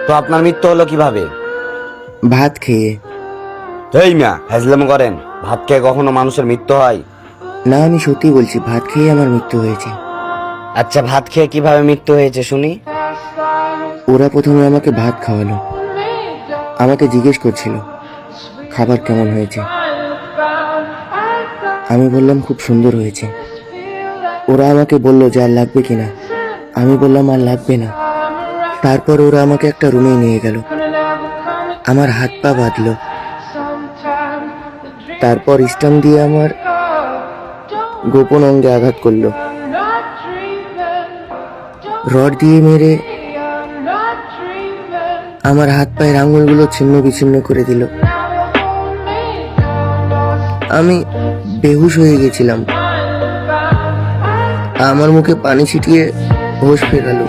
তো আপনার মৃত্যু হলো কিভাবে? ভাত খেয়ে। এই মিয়া হ্যাজলাম করেন, ভাত খেয়ে কখনো মানুষের মৃত্যু হয়? না, আমি সত্যি বলছি, ভাত খেয়ে আমার মৃত্যু হয়েছে। আচ্ছা, ভাত খেয়ে কিভাবে মৃত্যু হয়েছে শুনি। ওরা প্রথমে আমাকে ভাত খাওয়ালো, আমাকে জিজ্ঞেস করছিল খাবার কেমন হয়েছে। আমি বললাম খুব সুন্দর হয়েছে। ওরা আমাকে বলল যে আর লাগবে কিনা। আমি বললাম আর লাগবে না। তারপর ওরা আমাকে একটা রুমে নিয়ে গেল, আমার হাত পা বাঁধলো, তারপর স্টাম্প দিয়ে আমার গোপন অঙ্গে আঘাত করলো, রড দিয়ে মেরে আমার হাত পায়ের আঙুলগুলো ছিন্ন বিচ্ছিন্ন করে দিল। আমি বেহুশ হয়ে গেছিলাম। আমার মুখে পানি ছিটিয়ে হোশ ফেরালো।